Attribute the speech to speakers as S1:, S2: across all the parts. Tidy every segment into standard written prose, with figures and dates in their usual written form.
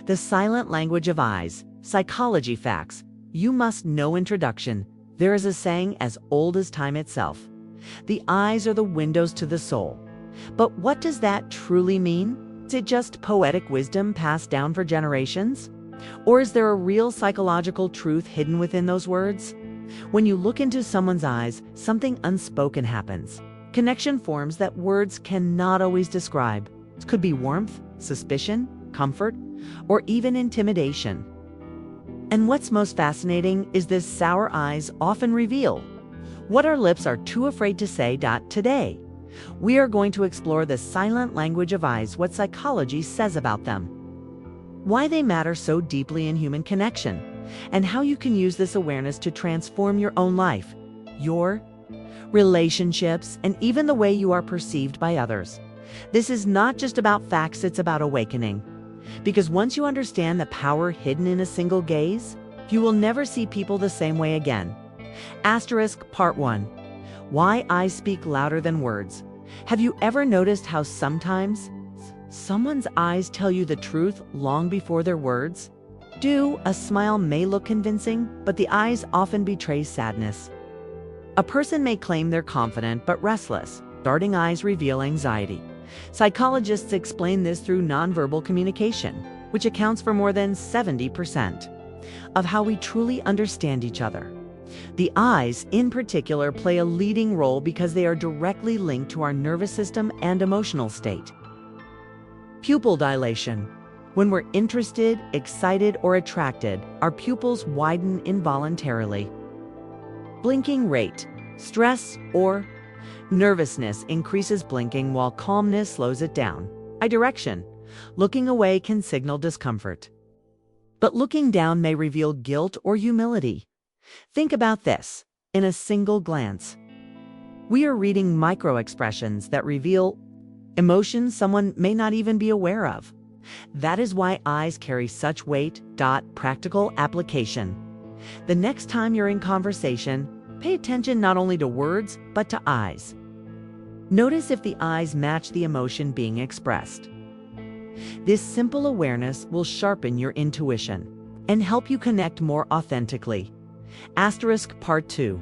S1: The silent language of eyes, psychology facts. You must know introduction. There is a saying as old as time itself. The eyes are the windows to the soul. But what does that truly mean? Is it just poetic wisdom passed down for generations? Or is there a real psychological truth hidden within those words? When you look into someone's eyes, something unspoken happens. Connection forms that words cannot always describe. It could be warmth, suspicion, comfort, or even intimidation. And what's most fascinating is this sour eyes often reveal what our lips are too afraid to say. Today, we are going to explore the silent language of eyes, what psychology says about them, why they matter so deeply in human connection, and how you can use this awareness to transform your own life, your relationships, and even the way you are perceived by others. This is not just about facts, it's about awakening. Because once you understand the power hidden in a single gaze, you will never see people the same way again. Asterisk Part 1. Why eyes speak louder than words. Have you ever noticed how sometimes someone's eyes tell you the truth long before their words? A smile may look convincing, but the eyes often betray sadness. A person may claim they're confident but restless. Darting eyes reveal anxiety. Psychologists explain this through nonverbal communication, which accounts for more than 70% of how we truly understand each other. The eyes, in particular, play a leading role because they are directly linked to our nervous system and emotional state. Pupil dilation. When we're interested, excited, or attracted, our pupils widen involuntarily. Blinking rate. Stress or nervousness increases blinking while calmness slows it down. Eye direction. Looking away can signal discomfort, but looking down may reveal guilt or humility. Think about this. In a single glance, we are reading micro-expressions that reveal emotions someone may not even be aware of. That is why eyes carry such weight. Practical application. The next time you're in conversation, pay attention not only to words, but to eyes. Notice if the eyes match the emotion being expressed. This simple awareness will sharpen your intuition and help you connect more authentically. Asterisk Part 2.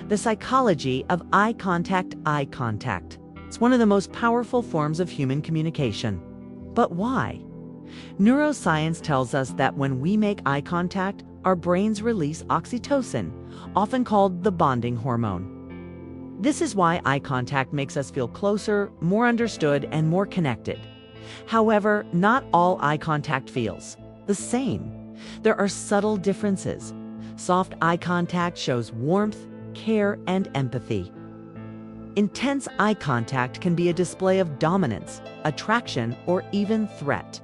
S1: The psychology of eye contact. Eye contact. It's one of the most powerful forms of human communication. But why? Neuroscience tells us that when we make eye contact, our brains release oxytocin, often called the bonding hormone. This is why eye contact makes us feel closer, more understood, and more connected. However, not all eye contact feels the same. There are subtle differences. Soft eye contact shows warmth, care, and empathy. Intense eye contact can be a display of dominance, attraction, or even threat.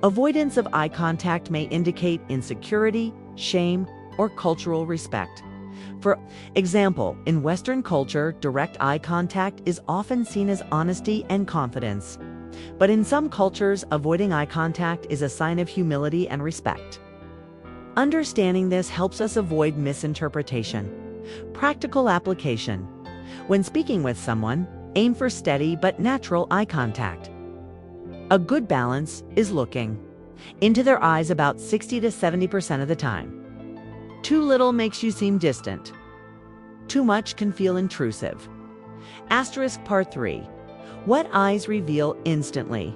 S1: Avoidance of eye contact may indicate insecurity, shame, or cultural respect. For example, in Western culture, direct eye contact is often seen as honesty and confidence. But in some cultures, avoiding eye contact is a sign of humility and respect. Understanding this helps us avoid misinterpretation. Practical application. When speaking with someone, aim for steady but natural eye contact. A good balance is looking into their eyes about 60 to 70% of the time. Too little makes you seem distant. Too much can feel intrusive. Asterisk Part 3. What eyes reveal instantly?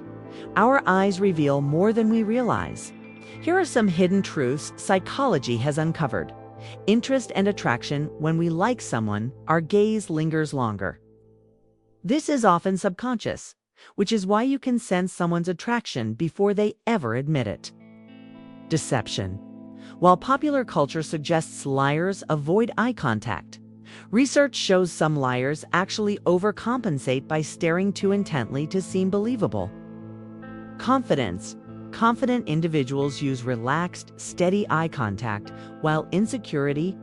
S1: Our eyes reveal more than we realize. Here are some hidden truths psychology has uncovered. Interest and attraction. When we like someone, our gaze lingers longer. This is often subconscious, which is why you can sense someone's attraction before they ever admit it. Deception. While popular culture suggests liars avoid eye contact, research shows some liars actually overcompensate by staring too intently to seem believable. Confidence. Confident individuals use relaxed, steady eye contact, while insecurity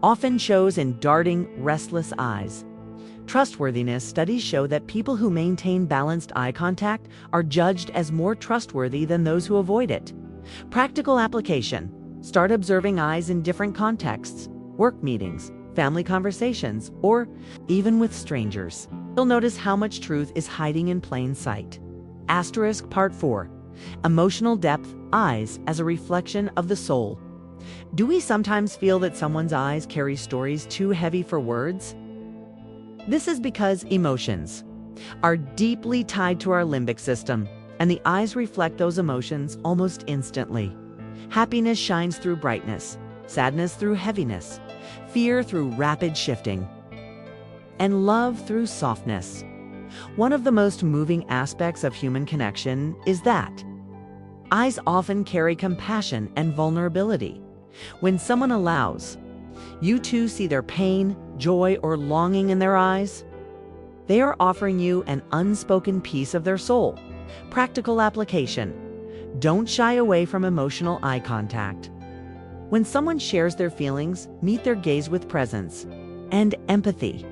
S1: often shows in darting, restless eyes. Trustworthiness. Studies show that people who maintain balanced eye contact are judged as more trustworthy than those who avoid it. Practical application. Start observing eyes in different contexts, work meetings, family conversations, or even with strangers. You'll notice how much truth is hiding in plain sight. Asterisk Part 4. Emotional depth. eyes as a reflection of the soul. Do we sometimes feel that someone's eyes carry stories too heavy for words? This is because emotions are deeply tied to our limbic system, and the eyes reflect those emotions almost instantly. Happiness shines through brightness, sadness through heaviness, fear through rapid shifting, and love through softness. One of the most moving aspects of human connection is that eyes often carry compassion and vulnerability. When someone allows you to see their pain, joy, or longing in their eyes, they are offering you an unspoken piece of their soul. Practical application. Don't shy away from emotional eye contact. When someone shares their feelings, meet their gaze with presence and empathy.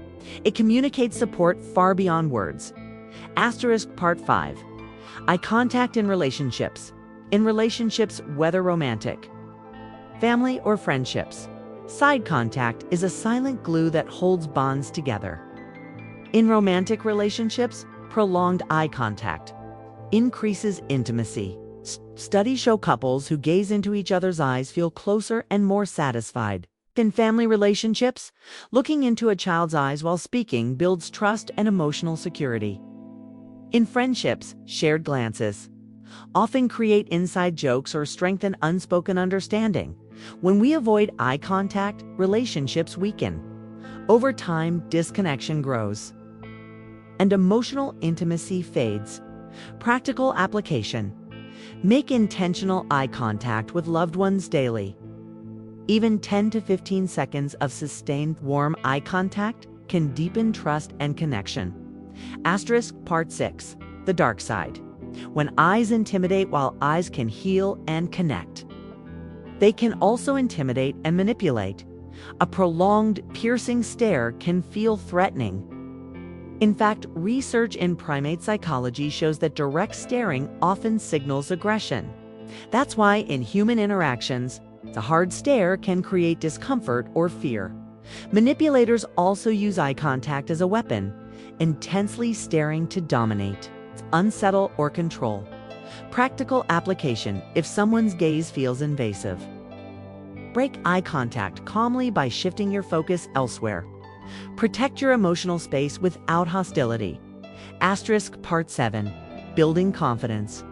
S1: It communicates support far beyond words. Asterisk Part 5. Eye contact in relationships. In relationships, whether romantic, family, or friendships, side contact is a silent glue that holds bonds together. In romantic relationships, prolonged eye contact increases intimacy. Studies show couples who gaze into each other's eyes feel closer and more satisfied. In family relationships, looking into a child's eyes while speaking builds trust and emotional security. In friendships, shared glances often create inside jokes or strengthen unspoken understanding. When we avoid eye contact, relationships weaken. Over time, disconnection grows, and emotional intimacy fades. Practical application. Make intentional eye contact with loved ones daily. Even 10 to 15 seconds of sustained warm eye contact can deepen trust and connection. Asterisk Part 6. The dark side. When eyes intimidate while eyes can heal and connect, they can also intimidate and manipulate. A prolonged, piercing stare can feel threatening. In fact, research in primate psychology shows that direct staring often signals aggression. That's why in human interactions, a hard stare can create discomfort or fear. Manipulators also use eye contact as a weapon, intensely staring to dominate, unsettle, or control. Practical application if someone's gaze feels invasive. Break eye contact calmly by shifting your focus elsewhere. Protect your emotional space without hostility. Asterisk Part 7. Building confidence.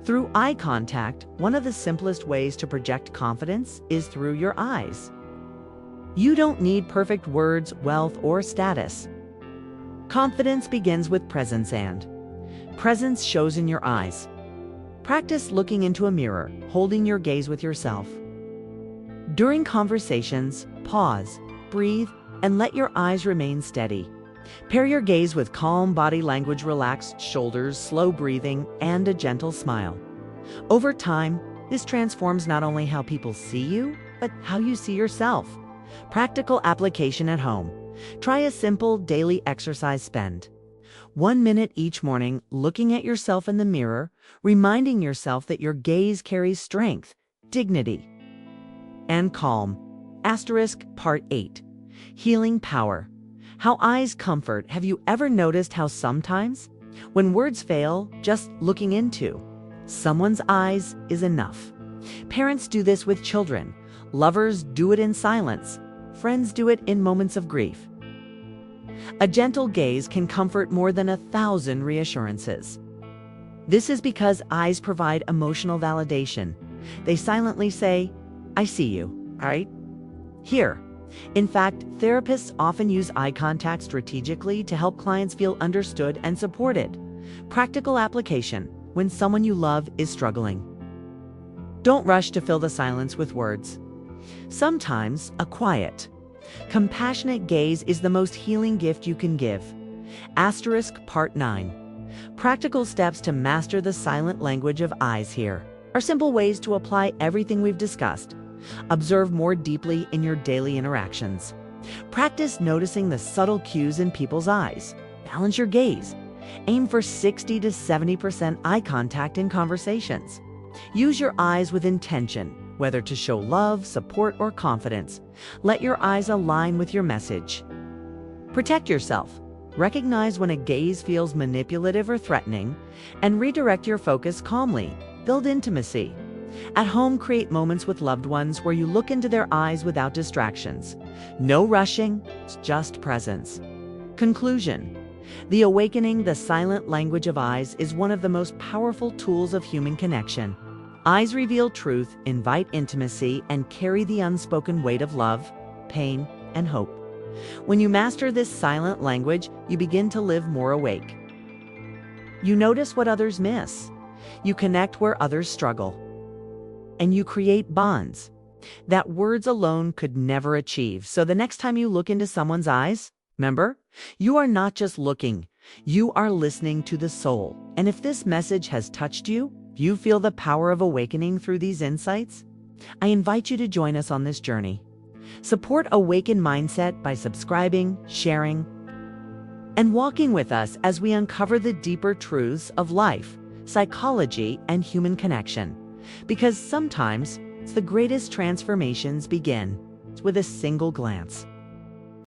S1: Through eye contact, one of the simplest ways to project confidence is through your eyes. You don't need perfect words, wealth, or status. Confidence begins with presence, and presence shows in your eyes. Practice looking into a mirror, holding your gaze with yourself. During conversations, pause, breathe, and let your eyes remain steady. Pair your gaze with calm body language, relaxed shoulders, slow breathing, and a gentle smile. Over time, this transforms not only how people see you, but how you see yourself. Practical application at home. Try a simple daily exercise. Spend 1 minute each morning looking at yourself in the mirror, reminding yourself that your gaze carries strength, dignity, and calm. Asterisk Part 8. Healing power. How eyes comfort. Have you ever noticed how sometimes, when words fail, just looking into someone's eyes is enough? Parents do this with children. Lovers do it in silence. Friends do it in moments of grief. A gentle gaze can comfort more than 1,000 reassurances. This is because eyes provide emotional validation. They silently say, "I see you, right? Here." In fact, therapists often use eye contact strategically to help clients feel understood and supported. Practical application. When someone you love is struggling, don't rush to fill the silence with words. Sometimes a quiet, compassionate gaze is the most healing gift you can give. Asterisk Part 9. Practical steps to master the silent language of eyes. Here are simple ways to apply everything we've discussed. Observe more deeply in your daily interactions. Practice noticing the subtle cues in people's eyes. Balance your gaze. Aim for 60 to 70% eye contact in conversations. Use your eyes with intention, whether to show love, support, or confidence. Let your eyes align with your message. Protect yourself. Recognize when a gaze feels manipulative or threatening, and redirect your focus calmly. Build intimacy. At home, create moments with loved ones where you look into their eyes without distractions. No rushing, just presence. Conclusion. The awakening, the silent language of eyes, is one of the most powerful tools of human connection. Eyes reveal truth, invite intimacy, and carry the unspoken weight of love, pain, and hope. When you master this silent language, you begin to live more awake. You notice what others miss. You connect where others struggle. And you create bonds that words alone could never achieve. So the next time you look into someone's eyes, remember, you are not just looking, you are listening to the soul. And if this message has touched you, you feel the power of awakening through these insights, I invite you to join us on this journey. Support Awaken Mindset by subscribing, sharing, and walking with us as we uncover the deeper truths of life, psychology, and human connection. Because sometimes the greatest transformations begin with a single glance.